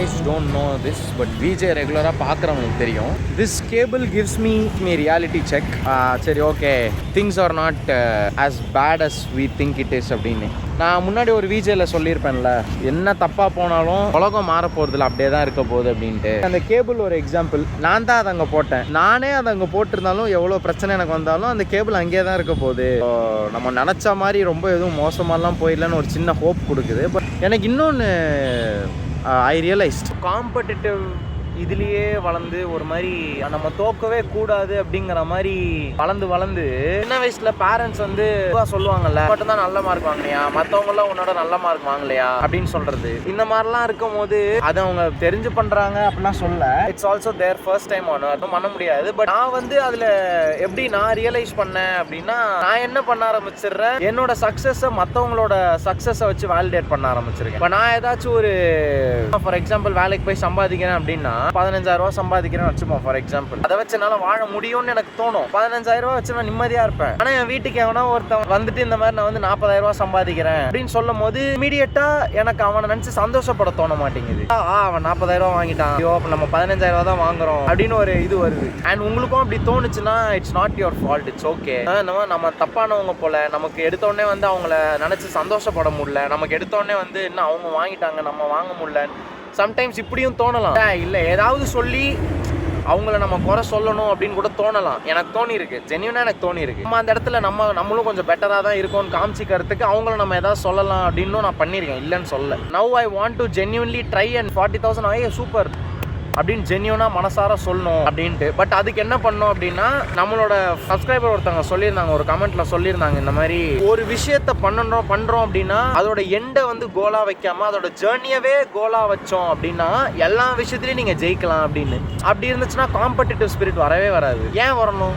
guys don't know this, but VJ ரெகுலராக பார்க்குறவங்களுக்கு தெரியும். This cable gives me reality check. சரி okay, things are not as bad as we think it is அப்படின்னு. நான் முன்னாடி ஒரு VJல சொல்லியிருப்பேன்ல, என்ன தப்பாக போனாலும் உலகம் மாற போகிறதுல அப்படியே தான் இருக்க போகுது அப்படின்ட்டு. அந்த கேபிள் ஒரு எக்ஸாம்பிள். நான் தான் அதை அங்கே போட்டேன். நானே அதை அங்கே போட்டிருந்தாலும் எவ்வளோ பிரச்சனை எனக்கு வந்தாலும் அந்த கேபிள் அங்கேயே தான் இருக்க போகுது. நம்ம நினச்ச மாதிரி ரொம்ப எதுவும் மோசமாலாம் போயிடலன்னு ஒரு சின்ன ஹோப் கொடுக்குது. பட் எனக்கு இன்னொன்று ஐ ரியலைஸ்ட், காம்படிட்டிவ் இதுலேயே வளர்ந்து ஒரு மாதிரி நம்ம தோக்கவே கூடாது அப்படிங்கிற மாதிரி வளர்ந்து சின்ன வயசுல பேரண்ட்ஸ் வந்து சொல்லுவாங்கல்ல, மட்டும் தான் நல்ல மார்க் வாங்கலையா, மற்றவங்களாம் உன்னோட நல்ல மார்க் வாங்கலையா அப்படின்னு சொல்றது. இந்த மாதிரிலாம் இருக்கும் போது அதை அவங்க தெரிஞ்சு பண்றாங்க அப்படிலாம் சொல்ல, it's also their first time on அதுவும் பண்ண முடியாது. பட் நான் வந்து அதுல எப்படி நான் ரியலைஸ் பண்ணேன் அப்படின்னா, நான் என்ன பண்ண ஆரம்பிச்சிடுறேன், என்னோட சக்சஸை மற்றவங்களோட சக்சஸை வச்சு வேலிடேட் பண்ண ஆரம்பிச்சிருக்கேன். இப்போ நான் ஏதாச்சும் ஒரு ஃபார் எக்ஸாம்பிள் வேலைக்கு போய் சம்பாதிக்கிறேன் அப்படின்னா 15,000 ரூபா சம்பாதிக்கிறேன்னு வச்சுப்போம் ஃபார் எக்ஸாம்பிள். அதை வச்சு என்னால் வாழ முடியும்னு எனக்கு தோணும். 15,000 ரூபா வச்சு நான் நிம்மதியாக இருப்பேன். ஆனால் என் வீட்டுக்கு எவனா ஒருத்தன் வந்துட்டு இந்த மாதிரி நான் வந்து 40,000 ரூபா சம்பாதிக்கிறேன் அப்படின்னு சொல்லும் போது இமீடியட்டா எனக்கு அவனை நினச்சி சந்தோஷப்பட தோண மாட்டேங்குது. அவன் 40,000 ரூபா வாங்கிட்டான், ஐயோ நம்ம 15,000 ரூபா தான் வாங்குறோம் அப்படின்னு ஒரு இது வருது. அண்ட் உங்களுக்கும் அப்படி தோணுச்சுன்னா it's not your fault, it's okay. நம்ம தப்பானவங்க போல, நமக்கு எடுத்தோடனே வந்து அவங்கள நினச்சி சந்தோஷப்பட முடியல, நமக்கு எடுத்தோடனே வந்து இன்னும் அவங்க வாங்கிட்டாங்க நம்ம வாங்க முடியல. சம்டைம்ஸ் இப்படியும் தோணலாம், இல்லை ஏதாவது சொல்லி அவங்கள நம்ம குறை சொல்லணும் அப்படின்னு கூட தோணலாம். எனக்கு தோணிருக்கு, ஜென்யூனாக எனக்கு தோணிருக்கு. நம்ம அந்த இடத்துல நம்மளும் கொஞ்சம் பெட்டராக தான் இருக்கோம்னு காமிச்சிக்கிறதுக்கு அவங்கள நம்ம ஏதாவது சொல்லலாம் அப்படின்னு நான் பண்ணியிருக்கேன், இல்லைன்னு சொல்ல. Now I want to genuinely try and 40,000 super அப்படின்னு ஜென்யூனாக மனசார சொல்லணும் அப்படின்ட்டு. பட் அதுக்கு என்ன பண்ணோம் அப்படின்னா, நம்மளோட சப்ஸ்கிரைபர் ஒருத்தவங்க சொல்லியிருந்தாங்க, ஒரு கமெண்ட்ல சொல்லியிருந்தாங்க, இந்த மாதிரி ஒரு விஷயத்த பண்றோம் அப்படின்னா அதோட எண்டை வந்து கோலா வைக்காம அதோட ஜேர்னியவே கோலா வச்சோம் அப்படின்னா எல்லா விஷயத்துலையும் நீங்க ஜெயிக்கலாம் அப்படின்னு. அப்படி இருந்துச்சுன்னா காம்படிட்டிவ் ஸ்பிரிட் வரவே வராது. ஏன் வரணும்,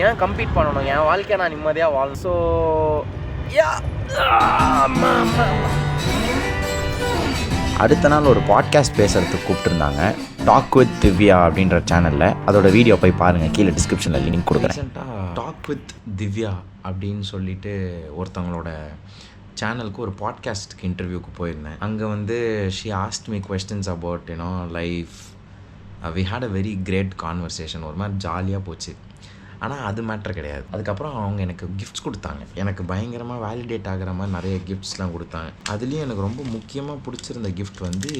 ஏன் கம்பீட் பண்ணணும், என் வாழ்க்கையை நான் நிம்மதியாக வாழணும். ஸோ அடுத்த நாள் ஒரு பாட்காஸ்ட் பேசுகிறதுக்கு கூப்பிட்டுருந்தாங்க, டாக் வித் திவ்யா அப்படின்ற சேனலில். அதோட வீடியோ போய் பாருங்கள், கீழே டிஸ்கிரிப்ஷனில் லிங்க் கொடுக்குறேன். ரீசெண்டாக டாக் வித் திவ்யா அப்படின்னு சொல்லிட்டு ஒருத்தவங்களோட சேனலுக்கு ஒரு பாட்காஸ்ட்டுக்கு இன்டர்வியூக்கு போயிருந்தேன். அங்கே வந்து she asked me questions about life. We had a very great conversation. ஒரு மாதிரி ஜாலியாக போச்சு. ஆனால் அது மேட்டர் கிடையாது. அதுக்கப்புறம் அவங்க எனக்கு கிஃப்ட்ஸ் கொடுத்தாங்க. எனக்கு பயங்கரமாக வேலிடேட் ஆகிற மாதிரி நிறைய கிஃப்ட்ஸ்லாம் கொடுத்தாங்க. அதுலேயும் எனக்கு ரொம்ப முக்கியமாக பிடிச்சிருந்த கிஃப்ட் வந்து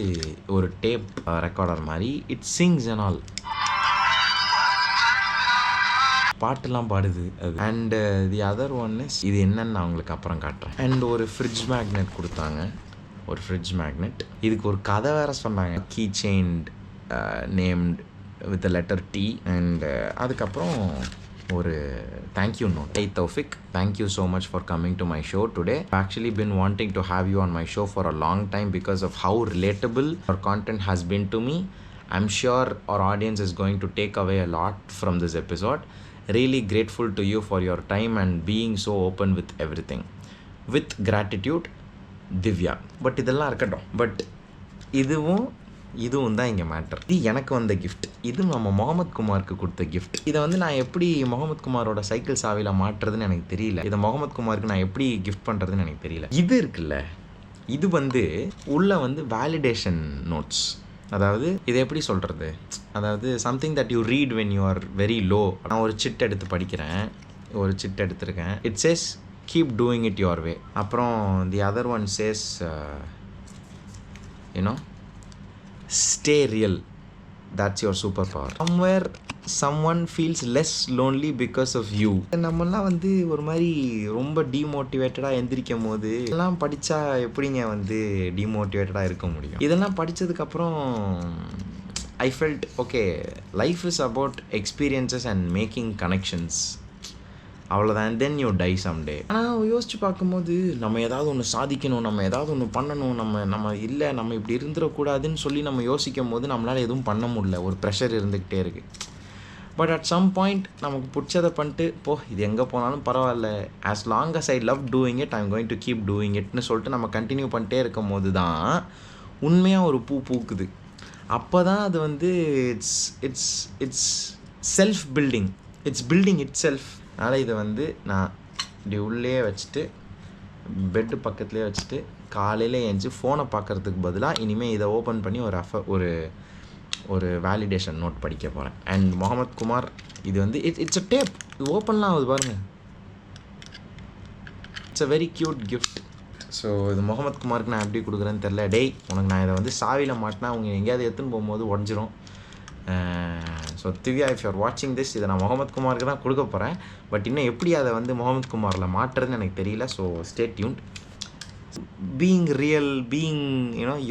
ஒரு டேப் ரெக்கார்டர் மாதிரி. இட் சிங்ஸ் அண்ட் ஆல், பாட்டெல்லாம் பாடுது அது. And the other one is, இது என்னன்னு நான் அவங்களுக்கு அப்புறம் காட்டுறேன். அண்ட் ஒரு ஃப்ரிட்ஜ் மேக்னெட் கொடுத்தாங்க, ஒரு ஃப்ரிட்ஜ் மேக்னெட். இதுக்கு ஒரு கதை வேறு சொன்னாங்க, key chain named with letter T. And அதுக்கப்புறம் ஒரு thank you note. Hey Taufik, thank you so much for coming to my show today. I've actually been wanting to have you on my show for a long time because of how relatable your content has been to me. I'm sure our audience is going to take away a lot from this episode. Really grateful to you for your time and being so open with everything. With gratitude, Divya. But இதெல்லாம் இருக்கட்டும். But இதுவும் தான் இங்கே matter. இது எனக்கு வந்த gift. இது நம்ம முகமது குமாருக்கு கொடுத்த கிஃப்ட். இதை வந்து நான் எப்படி முகமது குமாரோட சைக்கிள் சாவியில் மாட்டுறதுன்னு எனக்கு தெரியல. இதை முகமது குமாருக்கு நான் எப்படி கிஃப்ட் பண்ணுறதுன்னு எனக்கு தெரியல. இது இருக்குல்ல, இது வந்து உள்ள வந்து வேலிடேஷன் நோட்ஸ். அதாவது இதை எப்படி சொல்கிறது, அதாவது something that you read when you are very low. நான் ஒரு சிட் எடுத்து படிக்கிறேன், ஒரு சிட் எடுத்திருக்கேன். It says keep doing it your way. அப்புறம் the other one says stay real, that's your superpower. Somewhere someone feels less lonely because of you. நம்மலாம் வந்து ஒரு மாதிரி ரொம்ப டீமோட்டிவேட்டடாக எந்திரிக்கும் போது இதெல்லாம் படித்தா எப்படிங்க வந்து டீமோட்டிவேட்டடாக இருக்க முடியும். இதெல்லாம் படித்ததுக்கப்புறம் I felt okay, life is about experiences and making connections. அவ்வளோதான். Then you tie someday. ஆனால் யோசிச்சு பார்க்கும்போது நம்ம ஏதாவது ஒன்று சாதிக்கணும், நம்ம ஏதாவது ஒன்று பண்ணணும், நம்ம இல்லை நம்ம இப்படி இருந்துடக்கூடாதுன்னு சொல்லி நம்ம யோசிக்கும் போது நம்மளால் எதுவும் பண்ண முடியல. ஒரு ப்ரெஷர் இருந்துக்கிட்டே இருக்குது. பட் அட் சம் பாயிண்ட் நமக்கு பிடிச்சதை பண்ணிட்டு இது எங்கே போனாலும் பரவாயில்ல, as long as I love doing it, I am going to keep doing இட்னு சொல்லிட்டு நம்ம கண்டினியூ பண்ணிட்டே இருக்கும் போது தான் உண்மையாக ஒரு பூ பூக்குது. அப்போ தான் அது வந்து it's self building, it's building it self. அதனால் இதை வந்து நான் இப்படி உள்ளே வச்சுட்டு பெட்டு பக்கத்துலேயே வச்சுட்டு காலையில் எழுந்துச்சி ஃபோனை பார்க்குறதுக்கு பதிலாக இனிமேல் இதை ஓப்பன் பண்ணி ஒரு வேலிடேஷன் நோட் படிக்க போகிறேன். அண்ட் முகமது குமார் இது வந்து இட்ஸ் அ டேப், இது ஓப்பன்லாம் ஆகுது பாருங்கள். It's a very cute gift. So இது முகமது குமாருக்கு நான் எப்படி கொடுக்குறேன்னு தெரில. டேய் உனக்கு நான் இதை வந்து சாவியில் மாட்டினா அவங்க எங்கேயாவது எடுத்துன்னு போகும்போது உடஞ்சிரும். ஸோ திவ்யா, இஃப் யூஆர் வாட்சிங் திஸ், இதை நான் முகமது குமாருக்கு தான் கொடுக்க போகிறேன். பட் இன்னும் எப்படி அதை வந்து முகமது குமாரில் மாட்டுறதுன்னு எனக்கு தெரியல. So stay tuned. Being real, being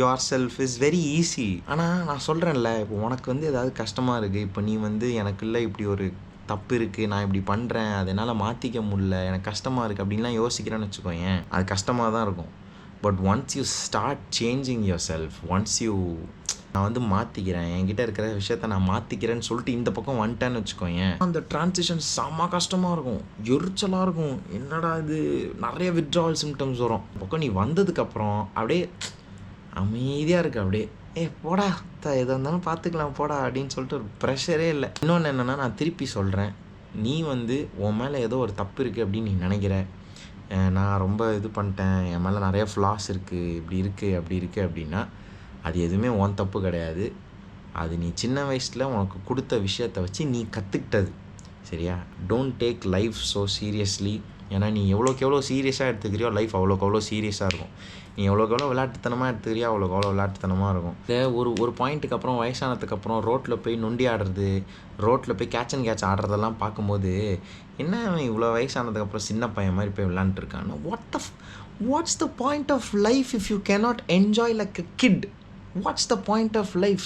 your self is very easy. ஆனால் நான் சொல்கிறேன்ல, இப்போ உனக்கு வந்து ஏதாவது கஷ்டமாக இருக்குது, இப்போ நீ வந்து எனக்குள்ள இப்படி ஒரு தப்பு இருக்குது, நான் இப்படி பண்ணுறேன், அது என்னால் மாற்றிக்க முடியல, எனக்கு கஷ்டமாக இருக்குது அப்படின்லாம் யோசிக்கிறேன்னு வச்சுக்கோங்க, அது கஷ்டமாக தான் இருக்கும். But once you start changing your self, once you நான் வந்து மாற்றிக்கிறேன், என்கிட்ட இருக்கிற விஷயத்த நான் மாற்றிக்கிறேன்னு சொல்லிட்டு இந்த பக்கம் வந்துட்டேன்னு வச்சுக்கோங்க, அந்த டிரான்சிஷன் செம்ம கஷ்டமாக இருக்கும், எரிச்சலாக இருக்கும். என்னடா இது, நிறைய வித்ட்ராவல் சிம்டம்ஸ் வரும். பக்கம் நீ வந்ததுக்கப்புறம் அப்படியே அமைதியாக இருக்குது. அப்படியே போடா எதாக இருந்தாலும் பார்த்துக்கலாம் போடா அப்படின்னு சொல்லிட்டு ஒரு ப்ரெஷரே இல்லை. இன்னொன்று என்னென்னா, நான் திருப்பி சொல்கிறேன், நீ வந்து உன் மேலே ஏதோ ஒரு தப்பு இருக்குது அப்படின்னு நீ நினைக்கிற, நான் ரொம்ப இது பண்ணிட்டேன், என் மேலே நிறைய ஃப்ளாஸ் இருக்குது, இப்படி இருக்குது அப்படி இருக்குது அப்படின்னா, அது எதுவுமே உன் தப்பு கிடையாது. அது நீ சின்ன வயசில் உனக்கு கொடுத்த விஷயத்தை வச்சு நீ கற்றுக்கிட்டது. சரியா? Don't take life so seriously. ஏன்னா நீ எவ்வளோக்கு எவ்வளோ சீரியஸாக எடுத்துக்கிறியோ லைஃப் அவ்வளோக்கு அவ்வளோ சீரியஸாக இருக்கும். நீ எவ்வளோக்கு எவ்வளோ விளையாட்டுத்தனமாக எடுத்துக்கிறியோ அவ்வளோக்கு அவ்வளோ விளையாட்டுத்தனமாக இருக்கும். இல்லை ஒரு பாயிண்ட்டுக்கு அப்புறம், வயசானதுக்கப்புறம் ரோட்டில் போய் நொண்டி ஆடுறது, ரோட்டில் போய் கேட்ச் அண்ட் கேட்ச் ஆடுறதெல்லாம் பார்க்கும்போது, என்ன இவ்வளோ வயசானதுக்கப்புறம் சின்ன பையன் மாதிரி போய் விளையாண்டுருக்கான்னு, what's the point of life if you cannot enjoy like a kid? What's the point of life?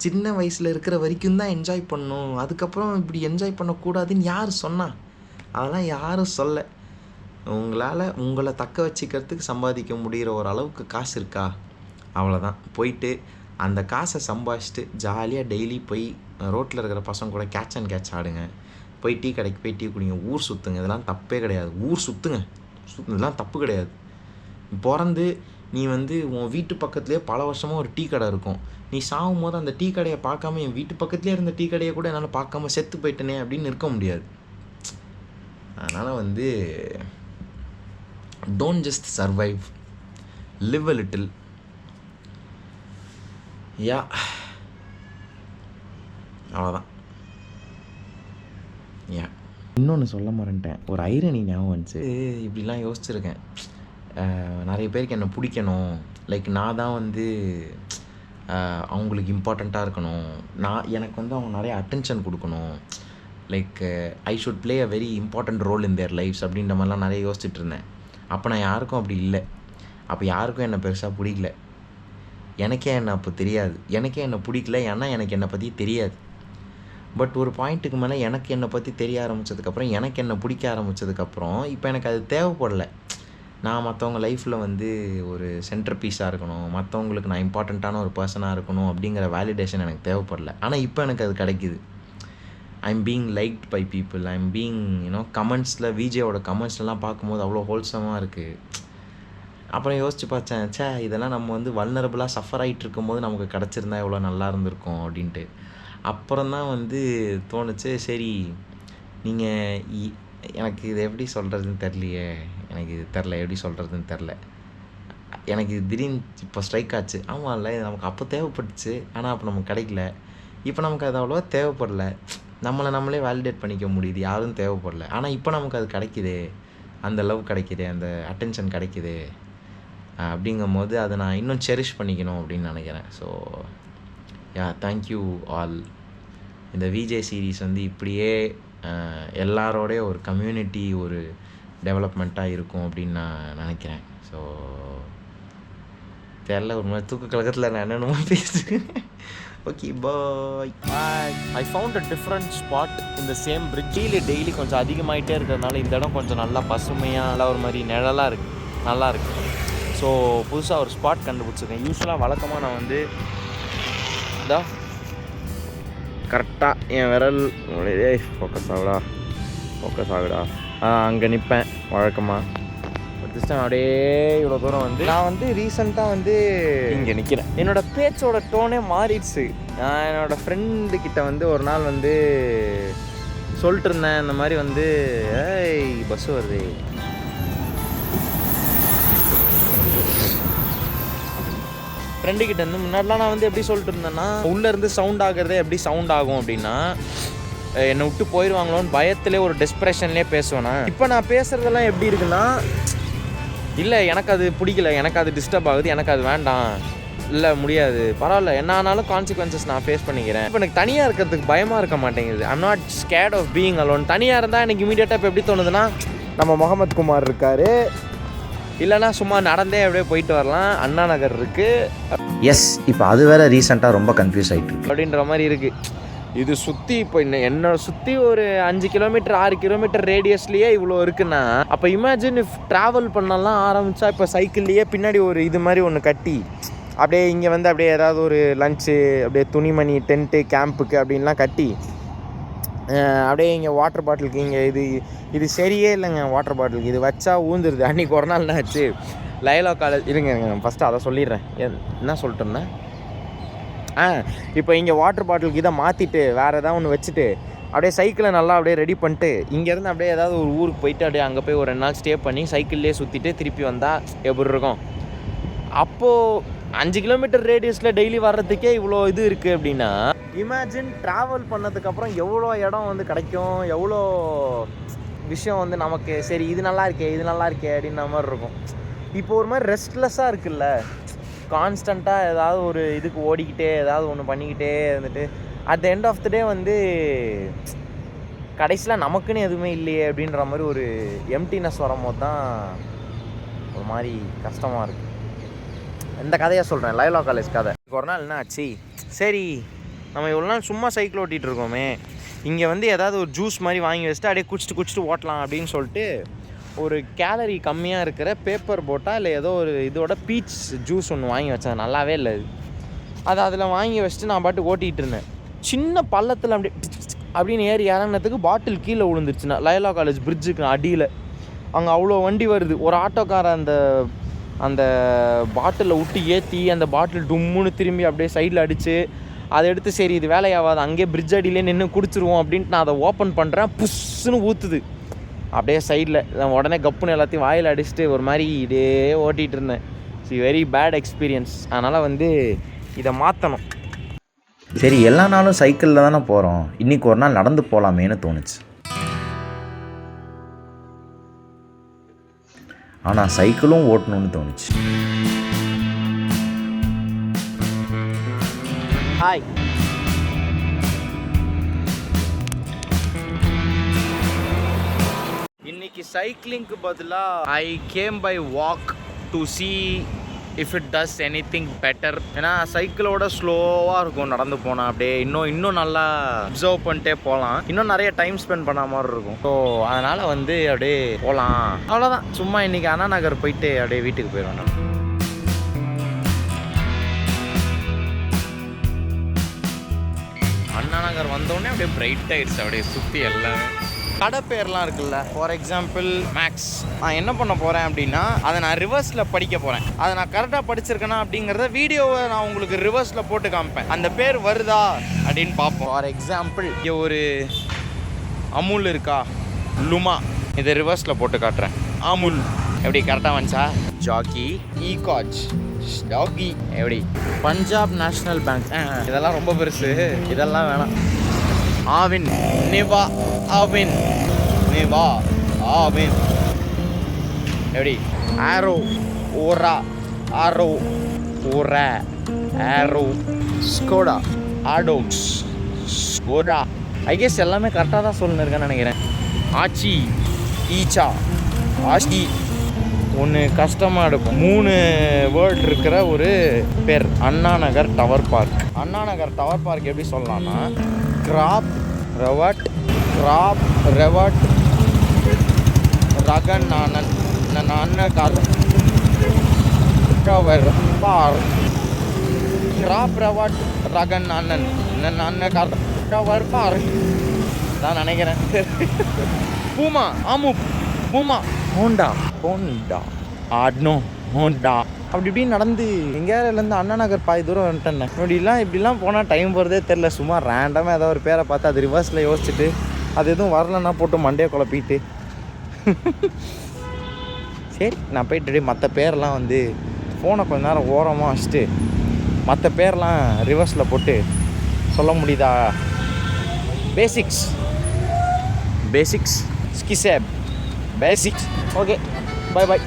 சின்ன வயசில் இருக்கிற வரைக்கும் தான் என்ஜாய் பண்ணணும், அதுக்கப்புறம் இப்படி என்ஜாய் பண்ணக்கூடாதுன்னு யார் சொன்னா? அதெல்லாம் யாரும் சொல்ல. உங்களை தக்க வச்சுக்கிறதுக்கு சம்பாதிக்க முடிகிற ஒரு அளவுக்கு காசு இருக்கா? அவ்வளோதான். போயிட்டு அந்த காசை சம்பாதிச்சுட்டு ஜாலியாக டெய்லி போய் ரோட்டில் இருக்கிற பசங்க கூட கேட்ச் அண்ட் கேட்ச் ஆடுங்க, போய் டீ கடைக்கு போய் டீ குடிங்க, ஊர் சுற்றுங்க, இதெல்லாம் தப்பே கிடையாது. ஊர் சுற்றுங்க, இதெல்லாம் தப்பு கிடையாது. பிறந்து நீ வந்து உன் வீட்டு பக்கத்துலேயே பல வருஷமாக ஒரு டீ கடை இருக்கும், நீ சாகும் போது அந்த டீ கடையை பார்க்காம, என் வீட்டு பக்கத்துலேயே இருந்த டீ கடையை கூட என்னால் பார்க்காம செத்து போயிட்டேனே அப்படின்னு இருக்க முடியாது. அதனால் வந்து don't just survive, live a little. Yeah, அவ்வளோதான். யா, இன்னொன்று சொல்ல மாட்டேன், ஒரு ஐரணி ஞாபகம் வந்துச்சு. இப்படிலாம் யோசிச்சுருக்கேன், நிறைய பேருக்கு என்னை பிடிக்கணும், லைக் நான் தான் வந்து அவங்களுக்கு இம்பார்ட்டண்ட்டாக இருக்கணும், எனக்கு வந்து அவங்க நிறைய அட்டென்ஷன் கொடுக்கணும், like I should play a very important role in their lifes அப்படின்ற மாதிரிலாம் நிறைய யோசிச்சுட்டு இருந்தேன். அப்போ நான் யாருக்கும் அப்படி இல்லை. அப்போ யாருக்கும் என்னை பெருசாக பிடிக்கல. எனக்கே என்னை அப்போ தெரியாது, எனக்கே என்னை பிடிக்கல, ஏன்னா எனக்கு என்னை பற்றி தெரியாது. பட் ஒரு பாயிண்ட்டுக்கு மேலே எனக்கு என்னை பற்றி தெரிய ஆரம்பித்ததுக்கப்புறம், எனக்கு என்னை பிடிக்க ஆரம்பித்ததுக்கப்புறம் இப்போ எனக்கு அது தேவைப்படலை. நான் மற்றவங்க லைஃப்பில் வந்து ஒரு சென்டர் பீஸாக இருக்கணும், மற்றவங்களுக்கு நான் இம்பார்ட்டண்ட்டான ஒரு பர்சனாக இருக்கணும் அப்படிங்கிற வேலிடேஷன் எனக்கு தேவைப்படலை. ஆனால் இப்போ எனக்கு அது கிடைக்கிது. I am being liked by people, I am being கமெண்ட்ஸில், விஜேவோட கமெண்ட்ஸ்லாம் பார்க்கும்போது அவ்வளோ ஹோல்சமாக இருக்குது. அப்புறம் யோசிச்சு பார்த்தேன், இதெல்லாம் நம்ம வந்து வல்னரபுளாக சஃபர் ஆகிட்டு இருக்கும்போது நமக்கு கிடச்சிருந்தா எவ்வளோ நல்லா இருந்திருக்கும் அப்படின்ட்டு. அப்புறம் தான் வந்து தோணுச்சு, சரி நீங்கள் எனக்கு இது எப்படி சொல்கிறதுன்னு தெரியலையே, எனக்கு இது தெரில, எப்படி சொல்கிறதுன்னு தெரில, எனக்கு இது திடீர்னு இப்போ ஸ்ட்ரைக் ஆச்சு. ஆமாம், இல்லை இது நமக்கு அப்போ தேவைப்பட்டுச்சு, ஆனால் அப்போ நமக்கு கிடைக்கல. இப்போ நமக்கு அது அவ்வளோவா தேவைப்படல, நம்மளே வேலிடேட் பண்ணிக்க முடியுது, யாரும் தேவைப்படல. ஆனால் இப்போ நமக்கு அது கிடைக்கிது, அந்த லவ் கிடைக்கிது, அந்த அட்டென்ஷன் கிடைக்கிது. அப்படிங்கும் போது அதை நான் இன்னும் செரிஷ் பண்ணிக்கணும் அப்படின்னு நினைக்கிறேன். So yeah, thank you all. இந்த விஜே சீரீஸ் வந்து இப்படியே எல்லாரோடைய ஒரு கம்யூனிட்டி, ஒரு டெவலப்மெண்ட்டாக இருக்கும் அப்படின்னு நான் நினைக்கிறேன். ஸோ தெரில, ஒரு மாதிரி தூக்க கழகத்தில் நான் என்னென்னமோ பேசுகிறேன். Okay, bye. I found a different spot இந்த சேம் பிரிட்ஜ். டெய்லி கொஞ்சம் அதிகமாகிட்டே இருக்கிறதுனால இந்த இடம் கொஞ்சம் நல்லா பசுமையாக, நல்லா ஒரு மாதிரி நிழலாக இருக்குது, நல்லா இருக்குது. ஸோ புதுசாக ஒரு ஸ்பாட் கண்டுபிடிச்சிருக்கேன். யூஸ்வலாக வழக்கமாக நான் வந்து இதா கரெக்டாக என் விரல் ஃபோக்கஸ் ஆகுடா அங்கே நிற்பேன் வழக்கமாக. பட் திஸ் டைம் அப்படியே இவ்வளோ தூரம் வந்து நான் வந்து ரீசெண்டாக வந்து இங்கே நிற்கிறேன். என்னோடய பேச்சோட டோனே மாறிடுச்சு. நான் என்னோடய ஃப்ரெண்டுக்கிட்ட வந்து ஒரு நாள் வந்து சொல்லிட்டு இருந்தேன், இந்த மாதிரி வந்து பஸ் வருது ஃப்ரெண்டுக்கிட்ட இருந்து முன்னாடிலாம் நான் வந்து எப்படி சொல்லிட்டு இருந்தேன்னா, உள்ளேருந்து சவுண்ட் ஆகிறதே எப்படி சவுண்ட் ஆகும் அப்படின்னா, என்னை விட்டு போயிடுவாங்களோன்னு பயத்திலே ஒரு டெஸ்ப்ரெஷன்லேயே பேசுவேண்ணா. இப்போ நான் பேசுகிறதெல்லாம் எப்படி இருக்குன்னா, இல்லை எனக்கு அது பிடிக்கல, எனக்கு அது டிஸ்டர்ப் ஆகுது, எனக்கு அது வேண்டாம், இல்லை முடியாது, பரவாயில்ல, என்ன ஆனாலும் கான்சிக்வன்சஸ் நான் ஃபேஸ் பண்ணிக்கிறேன். இப்போ எனக்கு தனியாக இருக்கிறதுக்கு பயமாக இருக்க மாட்டேங்குது. I'm not scared of being alone. தனியாக இருந்தால் எனக்கு இமீடியட்டாக இப்போ எப்படி தோணுதுன்னா, நம்ம முகமது குமார் இருக்கார், இல்லைனா சும்மா நடந்தே அப்படியே போயிட்டு வரலாம், அண்ணா நகர் இருக்குது. எஸ், இப்போ அது வேறு ரீசெண்டாக ரொம்ப கன்ஃபியூஸ் ஆகிட்டு அப்படின்ற மாதிரி இருக்குது. இது சுற்றி இப்போ என்னை சுற்றி ஒரு 5 கிலோமீட்டர் 6 கிலோமீட்டர் ரேடியஸ்லேயே இவ்வளோ இருக்குன்னா, அப்போ இமேஜின் இஃப் ட்ராவல் பண்ணலாம் ஆரம்பித்தா, இப்போ சைக்கிள்லேயே பின்னாடி ஒரு இது மாதிரி ஒன்று கட்டி அப்படியே இங்கே வந்து அப்படியே ஏதாவது ஒரு லஞ்சு, அப்படியே துணிமணி, டென்ட்டு, கேம்புக்கு அப்படின்லாம் கட்டி, அப்படியே இங்கே வாட்டர் பாட்டிலுக்கு இங்கே இது சரியே இல்லைங்க. வாட்டர் பாட்டிலுக்கு இது வச்சா ஊந்துருது. அன்றைக்கி ஒரு நாள் என்ன ஆச்சு, லைலா காலேஜ் இருங்க ஃபஸ்ட்டு அதை சொல்லிடுறேன். என்ன சொல்லிட்டு இருந்தேன், இப்போ இங்கே வாட்டர் பாட்டிலுக்கு இதை மாற்றிட்டு வேறு ஏதாவது ஒன்று வச்சுட்டு அப்படியே சைக்கிளை நல்லா அப்படியே ரெடி பண்ணிட்டு இங்கேருந்து அப்படியே ஏதாவது ஒரு ஊருக்கு போயிட்டு அப்படியே அங்கே போய் ஒரு 2 நாள் ஸ்டே பண்ணி சைக்கிள்லேயே சுற்றிட்டு திருப்பி வந்தால் எப்படி இருக்கும். அப்போது 5 கிலோமீட்டர் ரேடியஸில் டெய்லி வர்றதுக்கே இவ்வளோ இது இருக்குது அப்படின்னா, இமேஜின் ட்ராவல் பண்ணதுக்கப்புறம் எவ்வளோ இடம் வந்து கிடைக்கும், எவ்வளோ விஷயம் வந்து நமக்கு சரி இது நல்லா இருக்கே அப்படின்ற மாதிரி இருக்கும். இப்போ ஒரு மாதிரி ரெஸ்ட்லெஸ்ஸாக இருக்குல்ல, கான்ஸ்டண்ட்டாக ஏதாவது ஒரு இதுக்கு ஓடிக்கிட்டே ஏதாவது ஒன்று பண்ணிக்கிட்டே இருந்துட்டு at the end of the day வந்து கடைசியில் நமக்குன்னு எதுவுமே இல்லையே அப்படின்ற மாதிரி ஒரு எம்டினஸ் வரும்போது தான் ஒரு மாதிரி கஷ்டமாக இருக்குது. இந்த கதையை சொல்கிறேன், லைலா காலேஜ் கதை. ஒரு நாள் என்ன ஆச்சு, சரி நம்ம இவ்வளோ நாள் சும்மா சைக்கிள் ஓட்டிகிட்டு இருக்கோமே, இங்கே வந்து ஏதாவது ஒரு ஜூஸ் மாதிரி வாங்கி வச்சுட்டு அப்படியே குடிச்சிட்டு ஓட்டலாம் அப்படின்னு சொல்லிட்டு ஒரு கேலரி கம்மியாக இருக்கிற பேப்பர் போட்டா இல்லை ஏதோ ஒரு இதோட பீச் ஜூஸ் ஒன்று வாங்கி வச்சேன். நல்லாவே இல்லை அது அதில் வாங்கி வச்சுட்டு நான் பாட்டு ஓட்டிகிட்டு இருந்தேன். சின்ன பள்ளத்தில் அப்படின்னு ஏறி இறங்கினதுக்கு பாட்டில் கீழே விழுந்துருச்சுன்னா லைலா காலேஜ் பிரிட்ஜுக்கு அடியில். அங்கே அவ்வளோ வண்டி வருது. ஒரு ஆட்டோக்கார அந்த பாட்டிலில் விட்டு ஏற்றி அந்த பாட்டில் டும்முன்னு திரும்பி அப்படியே சைடில் அடித்து அதை எடுத்து சரி இது வேலையாகாது அங்கேயே பிரிட்ஜ் அடியிலே நின்று குடிச்சிருவோம் அப்படின்ட்டு நான் அதை ஓப்பன் பண்ணுறேன். புஷ்ஷுன்னு ஊற்றுது அப்படியே சைடில். நான் உடனே கப்புன்னு எல்லாத்தையும் வாயில் அடிச்சுட்டு ஒரு மாதிரி இதே ஓட்டிகிட்டு இருந்தேன். Very bad experience. அதனால் வந்து இதை மாற்றணும். சரி, எல்லா நாளும் சைக்கிளில் தானே போகிறோம், இன்றைக்கி ஒரு நாள் நடந்து போகலாமேன்னு தோணுச்சு. ஆனால் சைக்கிளும் ஓட்டணும்னு தோணுச்சு. ஹாய், இன்னைக்கு சைக்கிளிங்க்கு பதிலாக I came by walk to see if it does anything better. ஏன்னா சைக்கிளோட ஸ்லோவாக இருக்கும் நடந்து போனால், அப்படியே இன்னும் நல்லா அப்சர்வ் பண்ணிட்டே போகலாம், இன்னும் நிறைய டைம் ஸ்பெண்ட் பண்ண மாதிரி இருக்கும். ஸோ அதனால் வந்து அப்படியே போகலாம், அவ்வளோதான். சும்மா இன்றைக்கி அண்ணா நகர் போயிட்டு அப்படியே வீட்டுக்கு போயிடுவேன் நான். அண்ணா நகர் வந்தோடனே அப்படியே பிரைட் ஆகிடுச்சு, அப்படியே சுற்றி எல்லாமே கடை பேர்லாம் இருக்குல்ல. For example Max. நான் என்ன பண்ண போகிறேன் அப்படின்னா, அதை நான் ரிவர்ஸில் படிக்க போகிறேன். அதை நான் கரெக்டாக படிச்சிருக்கேனா அப்படிங்கிறத வீடியோவை நான் உங்களுக்கு ரிவர்ஸில் போட்டு காமிப்பேன். அந்த பேர் வருதா அப்படின்னு பார்ப்போம். ஃபார் எக்ஸாம்பிள் இங்கே ஒரு அமுல் இருக்கா, லுமா, இதை ரிவர்ஸில் போட்டு காட்டுறேன். அமுல் எப்படி கரெக்டாக வந்துச்சா? ஜாக்கி, ஈகாஜ், ஜாக்கி எப்படி, பஞ்சாப் நேஷ்னல் பேங்க், இதெல்லாம் ரொம்ப பெருசு, இதெல்லாம் வேணாம். ஆவின், நிவா, ஆவின், நிவா, ஆவின் எப்படி, ஆரோ, ஓரா, ஆரோ, ஓரா, ஆரோ, ஸ்கோடா, ஆடோக்ஸ், ஸ்கோடா. ஐ கெஸ் எல்லாமே கரெக்டாக தான் சொல்லிருக்கேன்னு நினைக்கிறேன். ஆச்சி, ஈச்சா, ஆச்சி. ஒன்று கஷ்டமாக இருக்கும். 3 வேர்ட் இருக்கிற ஒரு பேர். Anna Nagar tower park. Anna Nagar tower park எப்படி சொல்லலாம்னா, கிராப் ரெவட், கிராப் ரெவட் ரகன் நானன் நன்னகர் டவர் பார்க். கிராப் ரெவட் ரகன் நானன் நன்னகர் டவர் பார்க் தான் நினைக்கிறேன். பூமா, ஆமு, பூமா, ஹோண்டா, ஹோண்டா, ஆட்னோ, ஹோண்டா. அப்படி இப்படின்னு நடந்து எங்கேயாருலேருந்து அண்ணா நகர் பாதி தூரம் வந்துட்டேன். இப்படிலாம் போனால் டைம் போகிறதே தெரில. சும்மா ரேண்டமாக ஏதாவது ஒரு பேரை பார்த்து அது ரிவர்ஸில் யோசிச்சுட்டு அது எதுவும் வரலன்னா போட்டு மண்டையை குழப்பிட்டு சரி நான் போய்ட்டு மற்ற பேரெல்லாம் வந்து ஃபோனை கொஞ்ச நேரம் ஓரமாக வச்சுட்டு மற்ற பேர்லாம் ரிவர்ஸில் போட்டு சொல்ல முடியுதா? பேசிக்ஸ் ஸ்கிசேப் பேசிக்ஸ். Okay, by.